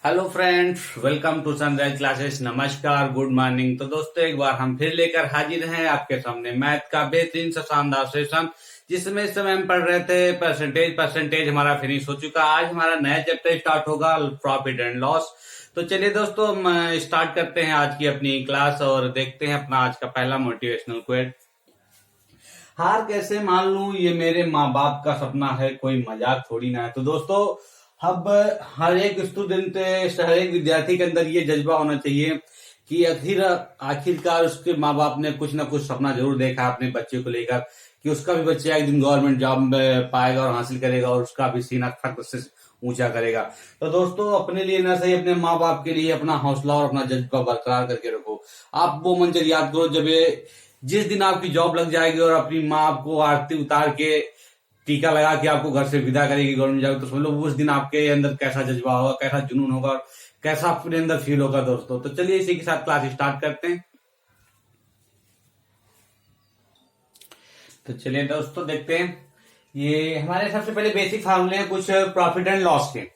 Hello friends, welcome to Sunrise classes. नमस्कार, good morning. तो दोस्तों, एक बार हम फिर लेकर हाजिर हैं आपके सामने मैथ का बेहतरीन सा शानदार सेशन, जिसमें इस समय हम पढ़ रहे थे परसेंटेज हमारा फिनिश हो चुका। आज हमारा नया चैप्टर स्टार्ट होगा, प्रॉफिट एंड लॉस। तो चलिए दोस्तों, हम स्टार्ट करते हैं आज की अपनी क्लास और देखते हैं अपना आज का पहला मोटिवेशनल क्वेट। हार कैसे मान लूं, ये मेरे माँ बाप का सपना है, कोई मजाक थोड़ी ना है। तो दोस्तों, अब हर एक स्टूडेंट, हर एक विद्यार्थी के अंदर ये जज्बा होना चाहिए कि आखिरकार उसके माँ बाप ने कुछ ना कुछ सपना जरूर देखा है अपने बच्चे को लेकर, कि उसका भी बच्चा एक दिन गवर्नमेंट जॉब पाएगा और हासिल करेगा और उसका भी सीना फख्र से ऊंचा करेगा। तो दोस्तों, अपने लिए ना सही, अपने माँ बाप के लिए अपना हौसला और अपना जज्बा बरकरार करके रखो। आप वो मंजर याद करो, जब जिस दिन आपकी जॉब लग जाएगी और अपनी माँ को आरती उतार के टीका लगा के आपको घर से विदा करेगी गवर्नमेंट जॉब, तो समझ लो उस दिन आपके अंदर कैसा जज्बा होगा, कैसा जुनून होगा, कैसा अपने अंदर फील होगा दोस्तों। तो चलिए इसी के साथ क्लास स्टार्ट करते हैं। तो चलिए दोस्तों, देखते हैं। ये हमारे सबसे पहले बेसिक फार्मूले हैं कुछ प्रॉफिट एंड लॉस के।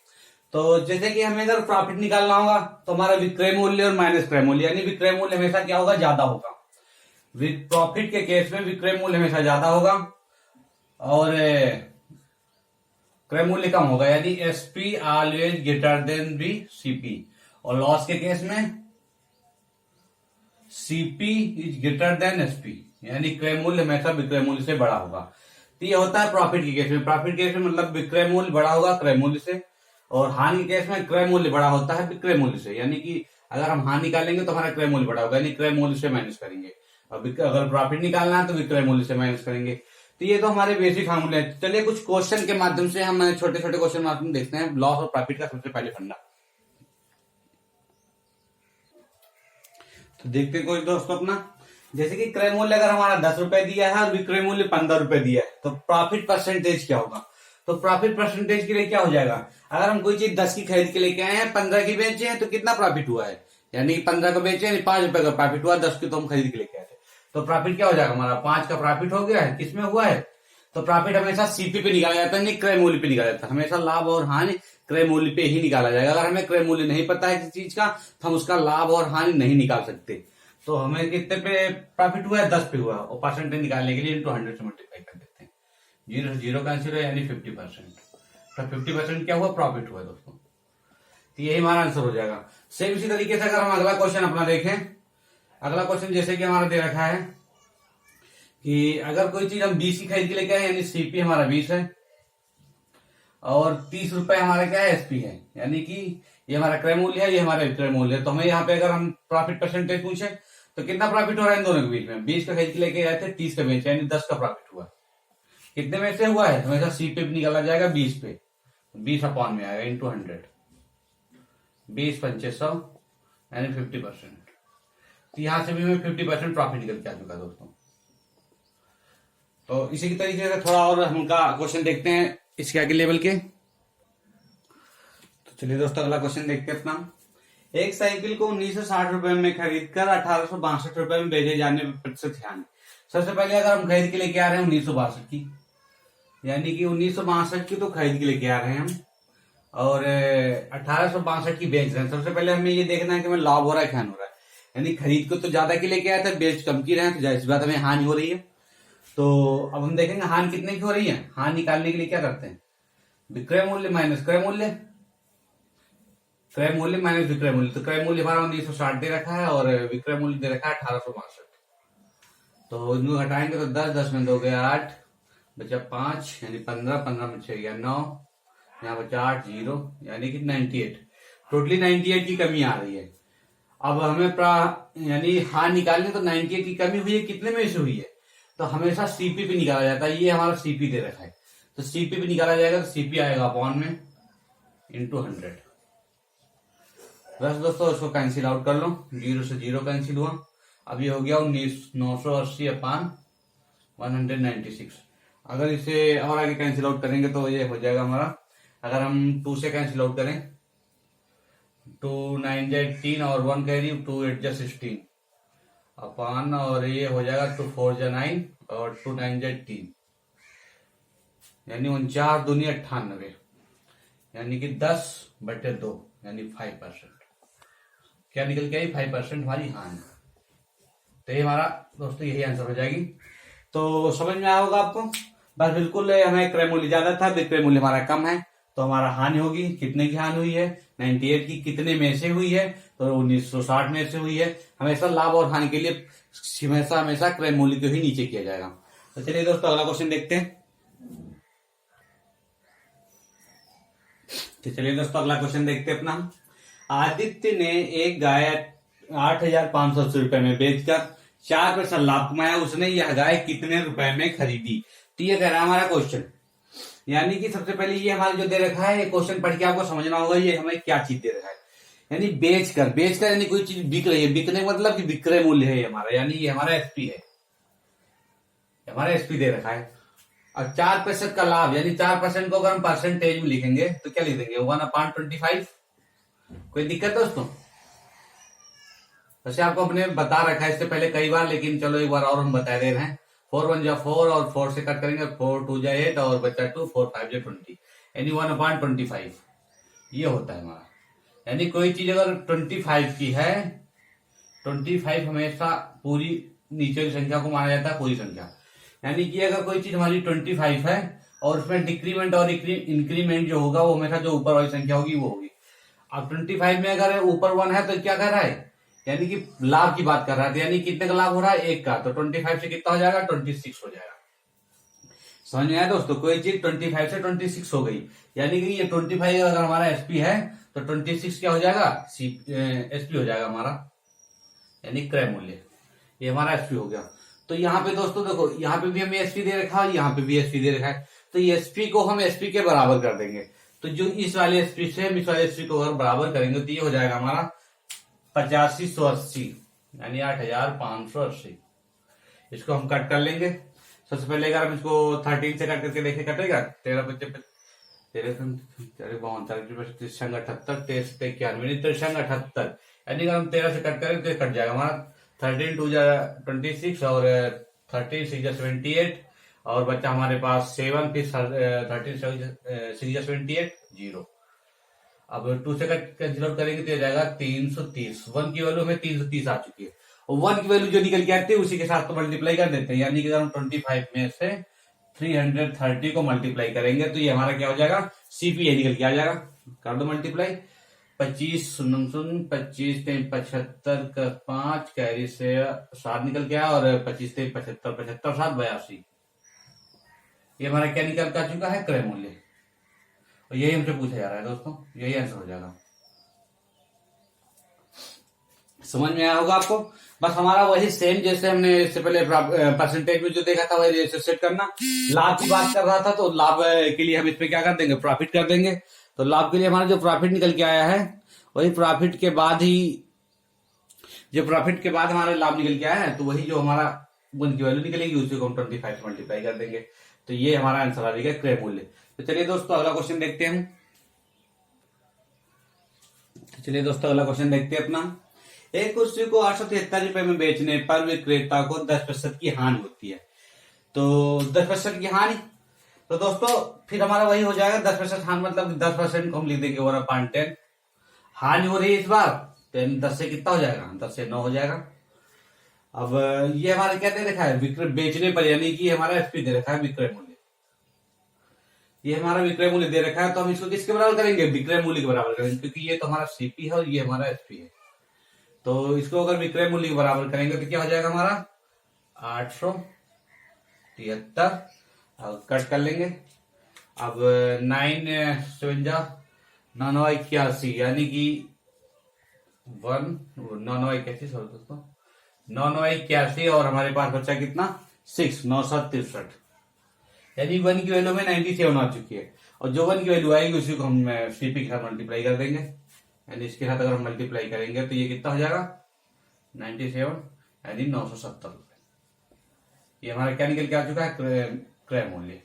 तो जैसे कि हमें अगर प्रॉफिट निकालना होगा तो हमारा विक्रय मूल्य और माइनस क्रय मूल्य, यानी विक्रय मूल्य हमेशा क्या होगा, ज्यादा होगा। प्रॉफिट के केस में विक्रय मूल्य हमेशा ज्यादा होगा और क्रय मूल्य कम होगा, यानी SP always greater than B CP. और लॉस के केस में CP is greater than SP, यानी क्रय मूल्य हमेशा विक्रय मूल्य से बड़ा होगा। तो ये होता है प्रॉफिट के केस में। प्रॉफिट के केस में मतलब विक्रय मूल्य बड़ा होगा क्रय मूल्य से, और हानि के केस में क्रय मूल्य बड़ा होता है विक्रय मूल्य से। यानी कि अगर हम हानि निकालेंगे तो हमारा क्रय मूल्य बड़ा होगा, यानी क्रय मूल्य से माइनस करेंगे। अगर प्रॉफिट निकालना है तो विक्रय मूल्य से माइनस करेंगे। तो ये तो हमारे बेसिक फार्मूले हैं। चलिए कुछ क्वेश्चन के माध्यम से हम छोटे छोटे क्वेश्चन माध्यम देखते हैं लॉस और प्रॉफिट का सबसे पहले फंडा। तो देखते हैं कुछ दोस्तों अपना, जैसे कि क्रय मूल्य अगर हमारा 10 रुपए दिया है और विक्रय मूल्य 15 रुपए दिया है, तो प्रॉफिट परसेंटेज क्या होगा। तो प्रॉफिट परसेंटेज के लिए क्या हो जाएगा, अगर हम कोई चीज 10 की खरीद के लेके आए हैं, 15 की बेचे हैं, तो कितना प्रॉफिट हुआ है, यानी 15 को बेचे यानी 5 रुपए का प्रॉफिट हुआ, 10 की तो हम खरीद के लेके आए थे। तो प्रॉफिट क्या हो जाएगा, हमारा 5 का प्रॉफिट हो गया है। किसमें हुआ है, तो प्रॉफिट हमेशा सीपी पे निकाला जाता है, नहीं क्रय मूल्य पे निकाला जाता है। हमेशा लाभ और हानि क्रय मूल्य पे ही निकाला जाएगा। अगर हमें क्रय मूल्य नहीं पता है किसी चीज का, तो हम उसका लाभ और हानि नहीं निकाल सकते। तो हमें कितने पे प्रॉफिट हुआ है, 10 पे हुआ, और परसेंटेज निकालने के लिए इंटू 100 से मल्टीप्लाई कर देते हैं। जीरो से जीरो कैंसिल है, यानी 50%। तो 50% क्या हुआ, प्रॉफिट हुआ दोस्तों। तो यही हमारा आंसर हो जाएगा। सेम इसी तरीके से अगर हम अगला क्वेश्चन अपना देखें, अगला क्वेश्चन जैसे कि हमारा दे रखा है कि अगर कोई चीज हम 20 की खरीद के लेके आए, यानी सीपी हमारा 20 है, और 30 रुपए हमारा क्या है, एसपी है, यानी कि ये हमारा क्रय मूल्य है, ये हमारा विक्रय मूल्य है। तो हमें यहाँ पे अगर हम प्रॉफिट परसेंटेज पूछे तो कितना प्रॉफिट हो रहा है इन दोनों के बीच में, 20 का खरीद के लेके आए थे, 30 का बेचे, यानी 10 का प्रॉफिट हुआ। कितने में से हुआ है, हमेशा सी पे निकाला जाएगा 20 पे, 20 अपॉन में आएगा इंटू 100, 20 पंचे 100, यानी 50%। तो यहां से भी हमें 50% प्रॉफिट निकल के आ चुका दोस्तों। तो इसी की तरीके से थोड़ा और हमका क्वेश्चन देखते हैं इसके आगे लेवल के। तो चलिए दोस्तों, अगला क्वेश्चन देखते हैं अपना। एक साइकिल को 1960 रुपए में खरीदकर 1862 रुपए में बेचे जाने पर प्रतिशत हानि। सबसे पहले अगर हम खरीद के लेके आ रहे हैं 1962 की, यानी कि 1962 की तो खरीद के लेके आ रहे हैं हम, और 1862 की बेच रहे हैं। सबसे पहले हमें ये देखना है कि हमें लाभ हो रहा है क्या हो रहा है, यानी खरीद को तो ज्यादा की लेके आए थे, बेच कम की रहे हैं, तो जाहिर सी बात हमें हानि हो रही है। तो अब हम देखेंगे हानि कितने की हो रही है। हानि निकालने के लिए क्या करते हैं, विक्रय मूल्य माइनस क्रय मूल्य, क्रय मूल्य माइनस विक्रय मूल्य। तो क्रय मूल्य हमारा 1960 दे रखा है और विक्रय मूल्य दे रखा है 1862। तो इनको घटाएंगे तो 10, 10 में 2 गया 8, बचा 5, यानी 15, 15 में 6 गया 9, यहाँ बचा 8, 0, यानी कि 98। टोटली 98 की कमी आ रही है। अब हमें यानी हानि निकालने, तो 98 की कमी हुई है, कितने में से हुई है, तो हमेशा सीपी पे निकाला जाता है। ये हमारा सीपी दे रखा है, तो सीपी पे निकाला जाएगा, तो सीपी आएगा अपॉन में इंटू 100। बस दोस्तों, इसको कैंसिल आउट कर लो, 0 से 0 कैंसिल हुआ। अब ये हो गया 980 अपान 196। अगर इसे और आगे कैंसिल आउट करेंगे तो ये हो जाएगा हमारा, अगर हम 2 से कैंसिल आउट करें, 2 9 18 और 1 कैरी, 2 8 16 अपान, और ये हो जाएगा 2 4 9 और 2 9 18, यानी 49 दूनी 98। यानी कि 10/2 यानी 5%। क्या निकल के आई? 5% हमारी हानि। तो ये हमारा दोस्तों यही आंसर हो जाएगी। तो समझ में आया होगा आपको। बस बिल्कुल हमें क्रय मूल्य ज्यादा था, विक्रय मूल्य हमारा कम है, तो हमारा हानि होगी। कितने की हानि हुई है? 98 की। कितने में से हुई है? तो 1960 में से हुई है। हमेशा लाभ और हानि के लिए हमेशा क्रय मूल्य को ही नीचे किया जाएगा। तो चलिए दोस्तों अगला क्वेश्चन देखते हैं। तो चलिए दोस्तों अगला क्वेश्चन देखते हैं अपना। आदित्य ने एक गाय 8,580 रुपए में बेचकर 4% लाभ कमाया। उसने यह गाय कितने रुपए में खरीदी? तो ये कह रहा है हमारा क्वेश्चन। यानी कि सबसे पहले ये हमारा जो दे रखा है, ये क्वेश्चन पढ़ के आपको समझना होगा ये हमें क्या चीज दे रखा है। यानी बेचकर यानी कोई चीज बिक रही है। बिकने मतलब कि विक्रय मूल्य है हमारा, यानी ये हमारा एसपी है, हमारा एसपी दे रखा है। और 4% का लाभ, यानी 4% को अगर हम परसेंटेज में लिखेंगे तो क्या लिख देंगे? 1/25। कोई दिक्कत दोस्तों? वैसे आपको अपने बता रखा है इससे पहले कई बार, लेकिन चलो एक बार और हम बता दे रहे हैं। 4 1 जा 4 और 4 से कट करेंगे, 4 2 जा 8 और बचा 2, 4 5 जा 20, यानी 1/25 ये होता है हमारा। यानी कोई चीज अगर 25 की है, 25 हमेशा पूरी नीचे की संख्या को माना जाता है पूरी संख्या। यानी कि अगर कोई चीज हमारी 25 है और उसमें डिक्रीमेंट और इंक्रीमेंट जो होगा वो हमेशा जो ऊपर वाली संख्या होगी वो होगी। अब 25 में अगर ऊपर 1 है तो क्या कर रहा है? यानी कि लाभ की बात कर रहा है। यानी कितने का लाभ हो रहा है? 1 का। तो 25 से कितना हो जाएगा? 26 हो जाएगा। समझ में आया दोस्तों? कोई चीज 25 से 26 हो गई, यानी कि ये 25 अगर हमारा एसपी है तो 26 क्या हो जाएगा? एसपी हो जाएगा हमारा, यानी क्रय मूल्य। ये हमारा एसपी हो गया। तो यहाँ पे दोस्तों देखो, यहाँ पे भी हमें एसपी दे रखा है, यहाँ पे भी एसपी दे रखा है। तो एसपी को हम एसपी के बराबर कर देंगे। तो जो इस वाले एसपी से हम इस वाले एसपी को अगर बराबर करेंगे तो ये हो जाएगा हमारा 8580, यानी 8580। इसको हम कट कर लेंगे। सबसे पहले अगर हम इसको 13 से कट करके देखें, कटेगा? 13 25 78, यानी अगर हम 13 से कट करें तो कट जाएगा हमारा। 13 2 जा 26 और 13 6 जा 78 और बच्चा हमारे पास 7, फिर 13 6 जा 78 0। अब 2 से कैंसिल आउट करेंगे तो हो जाएगा 330। 1 की वैल्यू हमें 330 आ चुकी है, और 1 की वैल्यू जो निकल के आती है उसी के साथ तो मल्टीप्लाई कर देते हैं। यानी कि अगर हम 25 में से 330 को मल्टीप्लाई करेंगे तो ये हमारा क्या हो जाएगा? सीपी ये निकल के आ जाएगा। कर दो मल्टीप्लाई। 25 0 0 25 75 का 5 कैरी से 7 निकल के आया, और 25 75 75 7 82। ये हमारा क्या निकल के आ चुका है? क्रय मूल्य। और यही हमसे पूछा जा रहा है दोस्तों, यही आंसर हो जाएगा। समझ में आया होगा आपको। बस हमारा वही सेम जैसे हमने इससे पहले परसेंटेज में जो देखा था वही रेशियो सेट करना। लाभ की बात कर रहा था तो लाभ के लिए हम इस पे क्या कर देंगे? प्रॉफिट कर देंगे। तो लाभ के लिए हमारा जो प्रॉफिट निकल के आया है वही प्रॉफिट के बाद ही, जो प्रॉफिट के बाद हमारा लाभ निकल के आया है तो वही जो हमारा 1 की वैल्यू निकलेगी उसी को हम 25 से मल्टीप्लाई कर देंगे। तो ये हमारा आंसर आ जाएगा क्रय मूल्य। तो चलिए दोस्तों अगला क्वेश्चन देखते हैं। चलिए दोस्तों अगला क्वेश्चन देखते हैं अपना। एक कुर्सी को 873 रुपए में बेचने पर विक्रेता को 10% की हानि होती है। तो 10% की हानि, तो दोस्तों फिर हमारा वही हो जाएगा 10% हानि, मतलब 10% को हम लिख देंगे 1/10। हानि हो रही है इस बार, तो 10 से कितना हो जाएगा? 10 से 9 हो जाएगा। अब ये हमारा क्या दे रखा है? विक्रय बेचने पर, यानी कि हमारा एसपी दे रखा है विक्रय मूल्य। ये हमारा विक्रय मूल्य दे रखा है, तो हम इसको किसके बराबर करेंगे? विक्रय मूल्य के बराबर करेंगे, क्योंकि ये तो हमारा सीपी है और ये हमारा एसपी है। तो इसको अगर विक्रय मूल्य के बराबर करेंगे तो क्या हो जाएगा हमारा? 873। कट कर लेंगे। अब 9 7 जा 9 9 81, यानी कि 1 9 9 81 सॉरी दोस्तों 9 9 81, और हमारे पास बचा कितना? 6 963, यानी 1 की वैल्यू में 97 आ चुकी है। और जो 1 की वैल्यू आएगी उसी को हम सीपी के साथ मल्टीप्लाई कर देंगे। यानी इसके साथ अगर हम मल्टीप्लाई करेंगे तो ये कितना हो जाएगा? 97, यानी 970 रुपए। ये हमारा क्या निकल के आ चुका है? क्रय मूल्य।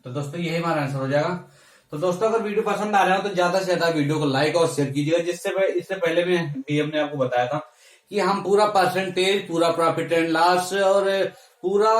तो दोस्तों यही हमारा आंसर हो जाएगा। तो दोस्तों अगर वीडियो पसंद आ रहा हो तो ज्यादा से ज्यादा वीडियो को लाइक और शेयर कीजिएगा। इससे पहले में भी हमने आपको बताया था कि हम पूरा परसेंटेज, पूरा प्रॉफिट एंड लॉस और पूरा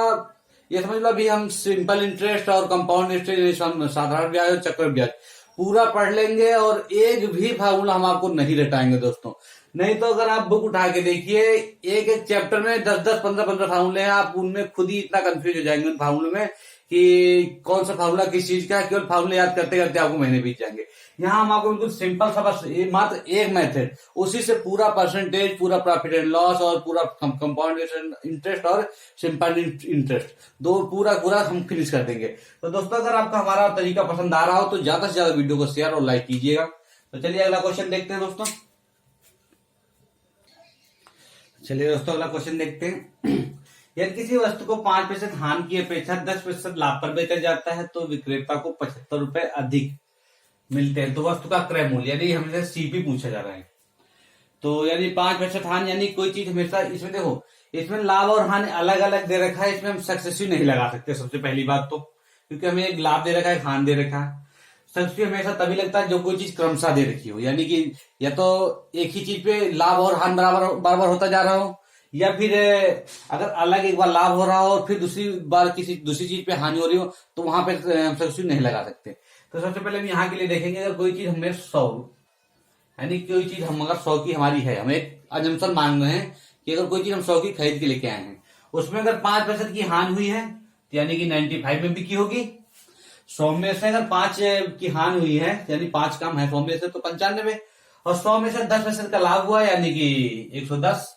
ये समझ लो अभी हम सिंपल इंटरेस्ट और कंपाउंड इंटरेस्ट, साधारण ब्याज और चक्रवृद्धि ब्याज पूरा पढ़ लेंगे और एक भी फार्मूला हम आपको नहीं रटाएंगे दोस्तों। नहीं तो अगर आप बुक उठा के देखिए, एक एक चैप्टर में 10-10, 15-15 फार्मूले हैं, आप उनमें खुद ही इतना कंफ्यूज हो जाएंगे उन फार्मूले में कि कौन सा फार्मूला किस चीज का है। केवल फार्मूले याद करते करते आपको महीने बीत जाएंगे। यहाँ हम आपको बिल्कुल सिंपल सा बस मात्र एक मेथड, उसी से पूरा परसेंटेज, पूरा प्रॉफिट एंड लॉस और पूरा कंपाउंड इंटरेस्ट और सिंपल इंटरेस्ट दो पूरा पूरा हम फिनिश कर देंगे। तो दोस्तों अगर आपको हमारा तरीका पसंद आ रहा हो तो ज्यादा से ज्यादा वीडियो को शेयर और लाइक कीजिएगा। तो चलिए अगला क्वेश्चन देखते हैं दोस्तों। चलिए दोस्तों अगला क्वेश्चन देखते हैं। यदि किसी वस्तु को 5% हानि की अपेक्षा 10% लाभ पर बेचा जाता है तो विक्रेता को 75 रुपए अधिक मिलते हैं, तो वस्तु का क्रय मूल्य, यानी हमसे सीपी पूछा जा रहा है। तो यानी 5% हानि, यानी कोई चीज हमेशा, इसमें देखो इसमें लाभ और हानि अलग अलग दे रखा है, इसमें हम सक्सेसिव नहीं लगा सकते सबसे पहली बात तो, क्योंकि हमें एक लाभ दे रखा है, एक हानि दे रखा है। सक्सेसिव हमेशा तभी लगता है जो कोई चीज क्रमशः दे रखी हो, यानी कि या तो एक ही चीज पे लाभ और हानि बराबर बराबर होता जा रहा हो, या फिर अगर अलग एक बार लाभ हो रहा हो और फिर दूसरी बार किसी दूसरी चीज पे हानि हो रही हो, तो वहां पे सक्सेसिव नहीं लगा सकते। तो सबसे पहले हम यहाँ के लिए देखेंगे, अगर कोई चीज हमें 100, यानी कोई चीज हम अगर 100 की हमारी है, हम एक अजम्पशन मान रहे हैं कि अगर कोई चीज हम 100 की खरीद के लेके आए हैं, उसमें अगर 5% की हानि हुई है तो यानी कि 95 में बिकी होगी। 100 में से अगर 5 की हानि हुई है, यानी 5 कम है 100 में से, तो 95, और 100 में से 10% का लाभ हुआ यानी कि 110।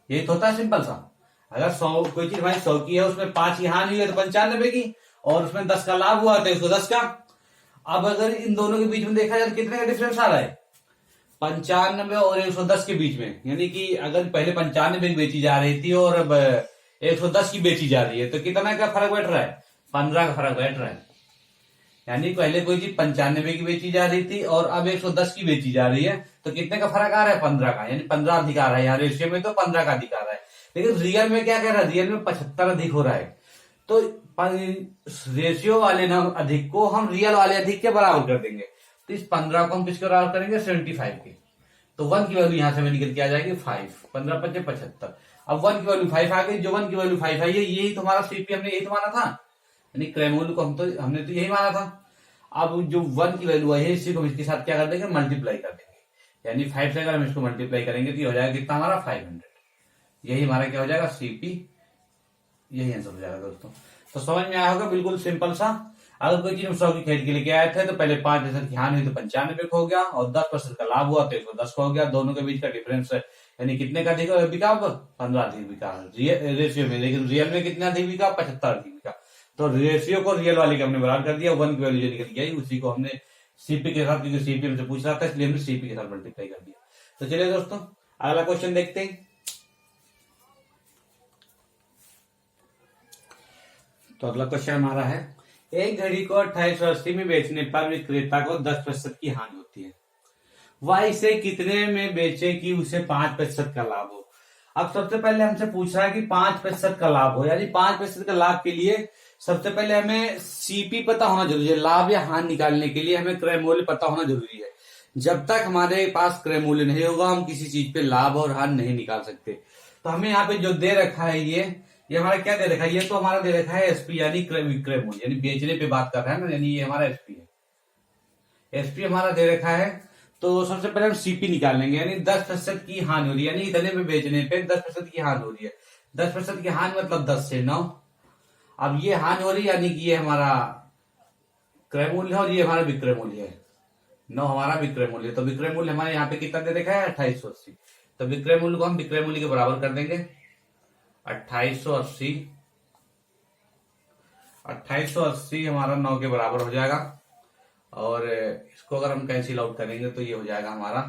यही तो होता है सिंपल सा। अगर 100 कोई चीज हमारी 100 की है, उसमें 5 की हानि हुई है तो 95 की, और उसमें 10 का लाभ हुआ तो 110 का। अब अगर इन दोनों के बीच में देखा जाए तो कितने का डिफरेंस आ रहा है, 95 और 110 के बीच में। यानी कि अगर पहले 95 की बेची जा रही थी और अब 110 की बेची जा रही है, तो कितना का फर्क बैठ रहा है, 15 का फर्क बैठ रहा है। यानी पहले कोई चीज 95 की बेची जा रही थी और अब 110 की बेची जा रही है, तो कितने का फर्क आ रहा है, 15 का, यानी 15 अधिक आ रहा है। यहाँ रेशियो में तो 15 का अधिक आ रहा है, लेकिन रियल में क्या कह रहा है, रियल में 75 अधिक हो रहा है। तो रेशियो वाले ना अधिक को हम रियल वाले अधिक के बराबर कर देंगे, तो इस 15 को हम किसके बराबर करेंगे, 75 के। तो 1 की वैल्यू यहां से निकल के आ जाएगी 5, 15 × 5 = 75। अब 1 की वैल्यू 5 आ गई, जो 1 की वैल्यू 5 आई है, यही तुम्हारा सीपी, हमने यही तो माना था, यानी क्रय मूल्य को हमने तो यही माना था। अब जो 1 की वैल्यू आई है, इसी को हम इसके साथ क्या कर देंगे, मल्टीप्लाई कर देंगे, यानी 5 से अगर हम इसको मल्टीप्लाई करेंगे तो ये हो जाएगा कितना हमारा 500। यही हमारा क्या हो जाएगा, सीपी, यही आंसर हो जाएगा दोस्तों। तो समझ में आया होगा, बिल्कुल सिंपल सा। अगर कोई चीज हम 100 की खरीद के लेके आए थे, तो पहले 5% की हानि हुई तो 95 को हो गया, और 10% का लाभ हुआ तो 110 को हो गया। दोनों के बीच का डिफरेंस यानी कितने का अधिक बिका, 15 अधिक बिका रेशियो में, लेकिन रियल में कितना अधिक बिका, 75 अधिक बिका। तो रेशियो को रियल वाले के हमने बराबर कर दिया, 1 की वैल्यू जो निकल गई उसी को हमने सीपी के साथ, क्योंकि सीपी हमसे पूछ रहा था इसलिए हमने सीपी के साथ मल्टीप्लाई कर दिया। तो चलिए दोस्तों अगला क्वेश्चन देखते हैं। तो अगला क्वेश्चन हमारा है, एक घड़ी को 2880 में बेचने पर विक्रेता को 10% की हानि होती है, वह इसे कितने में बेचे कि उसे 5% का लाभ हो। अब सबसे पहले हमसे पूछ रहा है कि 5% का लाभ हो, यानी 5% का लाभ के लिए सबसे पहले हमें सीपी पता होना जरूरी है। लाभ या हानि निकालने के लिए हमें क्रय मूल्य पता होना जरूरी है। जब तक हमारे पास क्रय मूल्य नहीं होगा, हम किसी चीज पे लाभ और हानि नहीं निकाल सकते। तो हमें यहाँ पे जो दे रखा है, ये हमारा क्या दे रखा है, ये तो हमारा दे रखा है एसपी, यानी विक्रय मूल्य, यानी बेचने पे बात कर रहा है ना, यानी ये हमारा एसपी है। एसपी हमारा दे रखा है, तो सबसे पहले हम सीपी निकाल लेंगे, यानी 10% की हानि हो रही है, यानी इतने में बेचने पे 10% की हानि हो रही है। 10% की हानि मतलब 10 से 9। अब ये हानि हो रही है, यानी कि ये हमारा क्रय मूल्य है और ये हमारा विक्रय मूल्य है, 9 हमारा विक्रय मूल्य। तो विक्रय मूल्य हमारे यहाँ पे कितना दे रखा है, 2880। तो विक्रय मूल्य को हम विक्रय मूल्य के बराबर कर देंगे, 2880। 2880 हमारा 9 के बराबर हो जाएगा, और इसको अगर हम कैंसिल आउट करेंगे तो ये हो जाएगा हमारा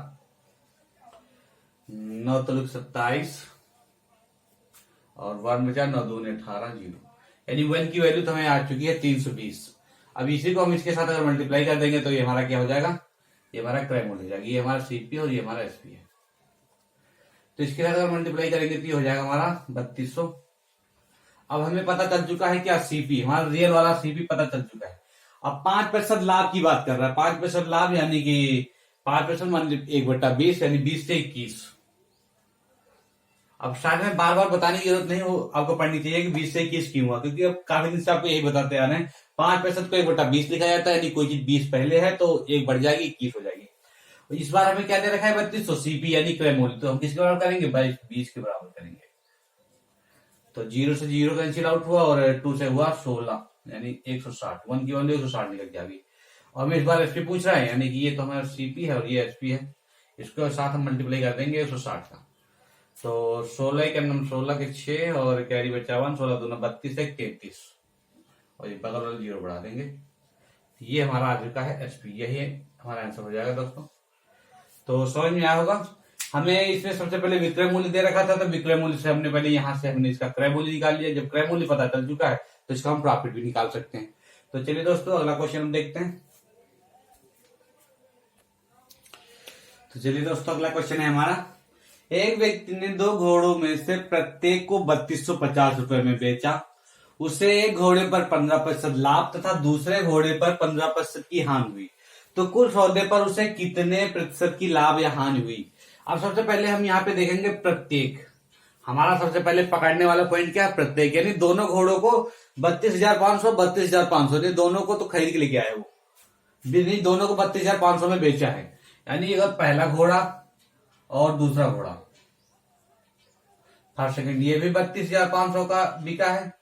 9 × 27 और 1 बचा 9 × 2 = 18, 0, यानी 1 की वैल्यू तो हमें आ चुकी है 320। अब इसी को हम इसके साथ अगर मल्टीप्लाई कर देंगे तो ये हमारा क्या हो जाएगा, ये हमारा क्रय मूल्य हो जाएगा। ये हमारा सीपी और ये हमारा एसपी है। तो इसके साथ अगर मल्टीप्लाई करेंगे तो ये हो जाएगा हमारा 3200। अब हमें पता चल चुका है क्या, सीपी, हमारा रियल वाला सीपी पता चल चुका है। अब 5% लाभ की बात कर रहा है, 5% लाभ यानी कि 5% मान 1/20, यानी 20 से 21। अब शायद में बार बार बताने की जरूरत नहीं हो, आपको पढ़नी चाहिए कि 20 से 21 क्यों हुआ, क्योंकि अब काफी दिन से आपको यही बताते आ रहे हैं 5% को 1/20 लिखा जाता है, यानी कोई चीज 20 पहले है तो 1 बढ़ जाएगी 21 हो जाएगी। तो इस बार हमें क्या दे रखा है 3200 सीपी यानी क्रय मूल्य, तो हम किसके बराबर करेंगे भाई 20 के बराबर करेंगे। तो 0 से 0 कैंसिल आउट हुआ और 2 से हुआ 16 यानी 160, 1 की वैल्यू 160 निकल के आ गई। और हमें इस बार एसपी पूछ रहा है, यानी कि ये तो हमारा सीपी है और ये एसपी है, इसको साथ हम मल्टीप्लाई कर देंगे 160 का। तो 16 के नम 16 के 6 और कैरी बचा 1, 16 दूना 32 एक 33 और ये बगल वाला 0 बढ़ा देंगे। ये हमारा आज का है एसपी, यही हमारा आंसर हो जाएगा दोस्तों। तो समझ में आया होगा। हमें इसमें सबसे पहले विक्रय मूल्य दे रखा था, तो विक्रय मूल्य से हमने पहले यहां से हमने इसका क्रय मूल्य निकाल लिया। जब क्रय मूल्य पता चल चुका है तो इसका हम प्रॉफिट भी निकाल सकते हैं। तो चलिए दोस्तों अगला क्वेश्चन हम देखते हैं। तो चलिए दोस्तों अगला क्वेश्चन है हमारा, एक व्यक्ति ने 2 घोड़ों में से प्रत्येक को 3250 रुपए में बेचा। उसे एक घोड़े पर 15% लाभ तथा दूसरे घोड़े पर 15% की हानि हुई, तो कुल सौदे पर उसे कितने प्रतिशत की लाभ या हानि हुई। अब सबसे पहले हम यहाँ पे देखेंगे प्रत्येक। हमारा सबसे पहले पकड़ने वाला पॉइंट क्या है प्रत्येक, यानी दोनों घोड़ों को 32,500 32,500 दोनों को तो खरीद के लेके आए वो, नहीं दोनों को 32,500 में बेचा है। यानी अगर पहला घोड़ा और दूसरा घोड़ा फर्स्ट सेकंड, ये भी 32,500 का बिका है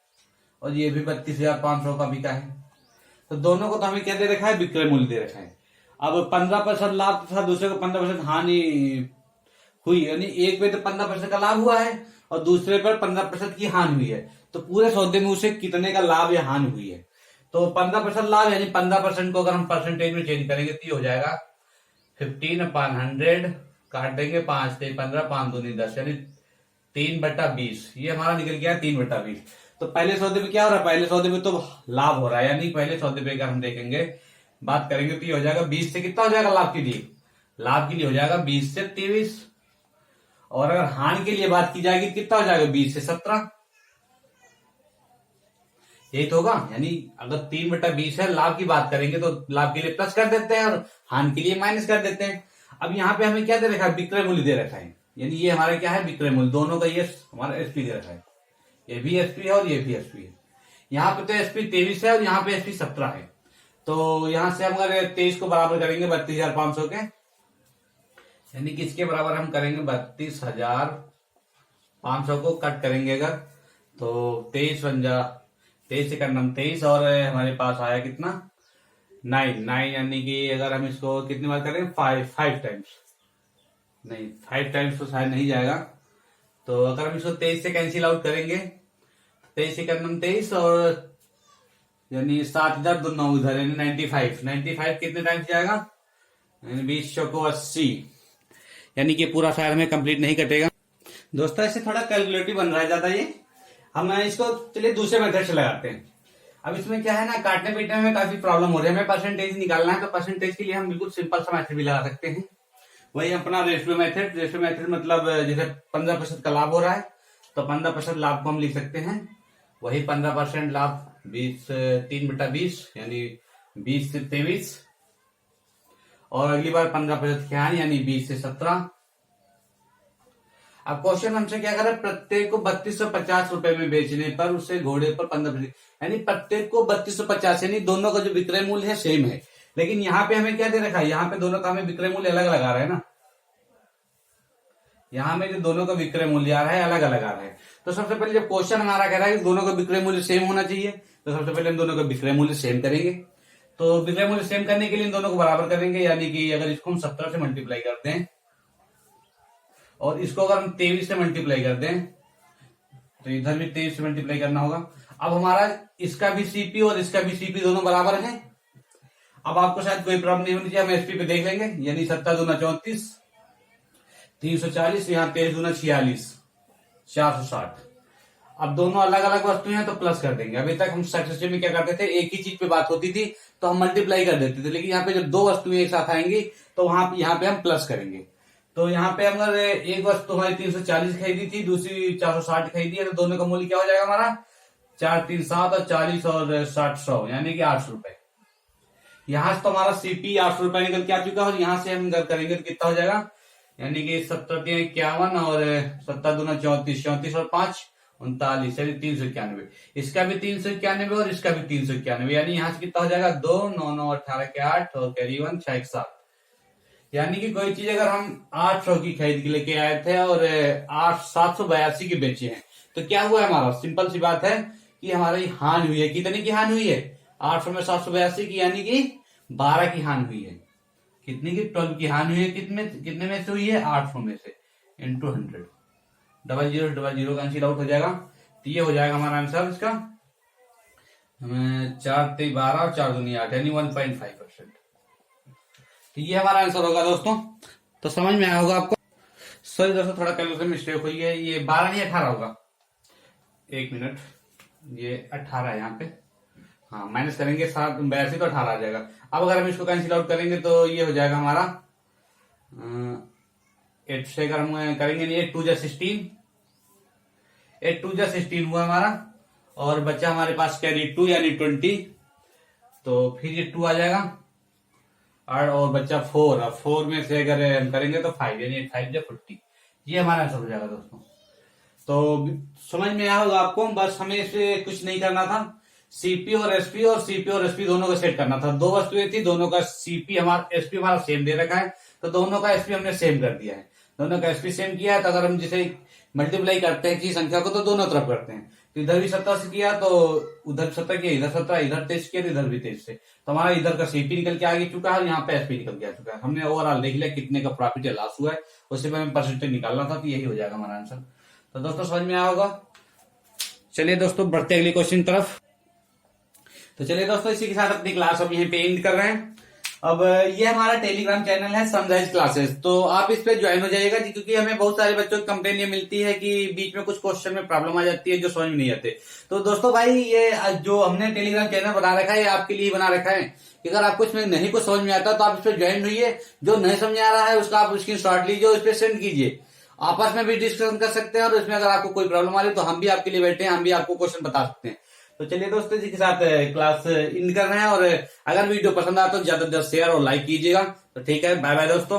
और ये भी 32,500 का बिका है। तो दोनों को तो हमें क्या दे रखा है विक्रय मूल्य दे रखा है। अब 15% लाभ तथा दूसरे को 15% हानि हुई, यानी एक पे तो 15% का लाभ हुआ है और दूसरे पर 15% की हानि हुई है, तो पूरे सौदे में उसे कितने का लाभ या हानि हुई है। तो 15% लाभ यानी 15% को अगर हम परसेंटेज में चेंज करेंगे तो ये हो जाएगा 15/100, काट देंगे 5 से 15, 5 दूनी 10 यानी 3/20। ये हमारा निकल गया 3/20। तो पहले सौदे में क्या हो रहा है, पहले सौदे में तो लाभ हो रहा है, यानी पहले सौदे पे अगर हम देखेंगे बात करेंगे तो ये हो जाएगा 20 से कितना हो जाएगा लाभ के लिए, लाभ के लिए हो जाएगा 20 से 23। और अगर हानि के लिए बात की जाएगी कितना हो जाएगा 20 से 17, यही तो होगा। यानी अगर 3/20 है, लाभ की बात करेंगे तो लाभ के लिए प्लस कर देते हैं और हानि के लिए माइनस कर देते हैं। अब यहाँ पे हमें क्या दे रखा है विक्रय मूल्य दे रखा है, यानी ये हमारा क्या है विक्रय मूल्य, दोनों का ये हमारा एसपी दे रखा है, ये भी एसपी है और ये भी एसपी है। यहाँ पे तो एसपी 23 है और यहाँ पे एसपी 17 है। तो यहां से हम अगर 23 को बराबर करेंगे 32,500 के, यानी किसके बराबर हम करेंगे 32,500 को कट करेंगे अगर, तो 23 बन जा 23 से करना 23 और हमारे पास आया कितना 9 यानी कि अगर हम इसको कितनी बार करेंगे 5 टाइम्स, नहीं 5 टाइम्स तो शायद नहीं जाएगा। तो अगर हम इसको 23 से कैंसिल आउट करेंगे 23 से करना 23 और यानी 7 इधर 2 9 इधर यानी 95 कितने टाइम्स जाएगा, यानी 20 को 80, यानी कि पूरा शायद में कंप्लीट नहीं कटेगा। दोस्तों ऐसे थोड़ा कैलकुलेटिव बन रहा है ज्यादा ये, हम इसको चलिए दूसरे मेथड से लगाते हैं। अब इसमें क्या है ना काटने पीटने में काफी प्रॉब्लम हो रही है, हमें परसेंटेज निकालना है, तो परसेंटेज के लिए हम बिल्कुल सिंपल सा मेथड भी लगा सकते हैं, वही अपना रेशियो मेथड। रेशियो मेथड मतलब जैसे 15% का लाभ हो रहा है तो 15% लाभ को हम लिख सकते हैं, वही 15% लाभ 3/20 यानी 20 से 23 और अगली बार 15% की हानि यानी 20 से 17। अब क्वेश्चन हमसे क्या कर रहा है प्रत्येक को 3250 रुपए में बेचने पर उसे घोड़े पर 15%, यानी प्रत्येक को 3250 यानी दोनों का जो विक्रय मूल्य है सेम है, लेकिन यहाँ पे हमें क्या दे रखा है, यहाँ पे दोनों का हमें विक्रय मूल्य अलग अलग आ रहा है ना, यहाँ में जो दोनों का विक्रय मूल्य आ रहा है अलग अलग आ रहा है। तो सबसे पहले जब क्वेश्चन हमारा कह रहा है कि दोनों का विक्रय मूल्य सेम होना चाहिए, तो सबसे पहले हम दोनों का विक्रय मूल्य सेम करेंगे। तो विक्रय मूल्य सेम करने के लिए इन दोनों को बराबर करेंगे, यानी कि अगर इसको हम 17 से मल्टीप्लाई करते हैं और इसको अगर हम 23 से मल्टीप्लाई कर दें तो इधर भी 23 से मल्टीप्लाई करना होगा। अब हमारा इसका भी सीपी और इसका भी सीपी दोनों बराबर हैं। अब आपको शायद कोई प्रॉब्लम नहीं होनी चाहिए, हम एसपी पे देख लेंगे, यानी 7 दूना 34 340, यहाँ 23 दूना 46 460। अब दोनों अलग अलग वस्तुएं हैं तो प्लस कर देंगे। अभी तक हम सक्सेसिव में क्या करते थे, एक ही चीज पे बात होती थी तो हम मल्टीप्लाई कर देते थे, लेकिन यहाँ पे जब दो वस्तुएं एक साथ आएंगी तो यहाँ पे हम प्लस करेंगे। तो यहाँ पे अगर एक वस्तु हमारी 340 खरीदी थी, दूसरी 460 खरीदी है, तो दोनों का मूल्य क्या हो जाएगा हमारा 4 3 7 और 40 और 60 100 यानी कि 800 रुपए। यहाँ से तो हमारा सीपी 800 रुपए निकल के आ चुका है और यहाँ से हम अगर करेंगे तो कितना हो जाएगा, यानी कि 7×3 = 51 और 7×2 = 34, 34 और 5 39, यानी 391। इसका भी 391 और इसका भी 391, यानी यहाँ से कितना हो जाएगा 2 9 9 18 के 8 और कैरी 1 6 1 7। यानी कि कोई चीज अगर हम 800 की खरीद के लेके आए थे और 782 की बेचे हैं, तो क्या हुआ हमारा? सिंपल सी बात है कि हमारी हानि हुई है। कितने की हानि हुई है? 800 में 782 की, यानी कि 12 की हानि हुई है। कितनी की? 12 की हानि हुई है। कितने में से हुई है? 800 में से, इंटू 100। 00 00 कैंसिल आउट हो जाएगा, तो ये हो जाएगा हमारा आंसर इसका। हमें 4 3 12 और 4 दूनी 8, यानी 1.5%। तो ये हमारा आंसर होगा दोस्तों। तो समझ में आया होगा आपको। सॉरी दोस्तों, थोड़ा कैलकुलेशन मिस्टेक हुई है, ये 12 नहीं 18 होगा। 1 मिनट, ये 18 है यहाँ पे। हाँ, माइनस करेंगे 782 तो 18 आ जाएगा। अब अगर हम इसको कैंसिल आउट करेंगे तो ये हो जाएगा हमारा 8 से अगर हम करेंगे नहीं, 8 2 जा 16, 8 2 जा 16 हुआ हमारा, और बच्चा हमारे पास कैरी 2 यानी 20, तो फिर ये 2 आ जाएगा, और बच्चा 4, और 4 में से अगर हम करेंगे तो 5, यानी 5 जा 40। ये हमारा आंसर हो जाएगा दोस्तों। तो समझ में आया होगा आपको। बस हमें इसे कुछ नहीं करना था, सीपी और एसपी दोनों को सेट करना था। 2 वस्तुएं थी, दोनों का सीपी हमारा एसपी हमारा सेम दे रखा है, तो दोनों का एसपी हमने सेम कर दिया है। दोनों का एसपी सेम किया है, तो अगर हम जिसे मल्टीप्लाई करते हैं की संख्या को, तो दोनों तरफ करते हैं। तो इधर भी 17 से किया तो उधर 17 किया, इधर 17, इधर 23 किया, इधर भी 23 से, तो हमारा इधर का सीपी निकल के आ चुका है, यहाँ पे एसपी निकल के आ चुका है। हमने ओवरऑल देख लिया कितने का प्रॉफिट या लॉस हुआ है, उससे पे हमें परसेंटेज निकालना था, तो यही हो जाएगा हमारा आंसर। तो दोस्तों समझ में आया होगा। चलिए दोस्तों, बढ़ते अगले क्वेश्चन तरफ। तो चलिए दोस्तों, इसी के साथ अपनी क्लास हम यहीं पे एंड कर रहे हैं। अब ये हमारा टेलीग्राम चैनल है सनराइज क्लासेस, तो आप इस पे ज्वाइन हो जाइएगा जी, क्योंकि हमें बहुत सारे बच्चों की कंप्लेन ये मिलती है कि बीच में कुछ क्वेश्चन में प्रॉब्लम आ जाती है जो समझ में नहीं आते। तो दोस्तों भाई, ये जो हमने टेलीग्राम चैनल बना रखा है, ये आपके लिए बना रखा है कि अगर आपको इसमें नहीं कुछ समझ में आता तो आप इस पे ज्वाइन हुई। जो नहीं समझ आ रहा है उसका आप स्क्रीनशॉट लीजिए, उस पर सेंड कीजिए। आपस में भी डिस्कशन कर सकते हैं, और इसमें अगर आपको कोई प्रॉब्लम आ रही है तो हम भी आपके लिए बैठे हैं, हम भी आपको क्वेश्चन बता सकते हैं। तो चलिए दोस्तों, इसी के साथ क्लास इन कर रहे हैं, और अगर वीडियो पसंद आया तो ज्यादा से ज्यादा शेयर और लाइक कीजिएगा। तो ठीक है, बाय बाय दोस्तों।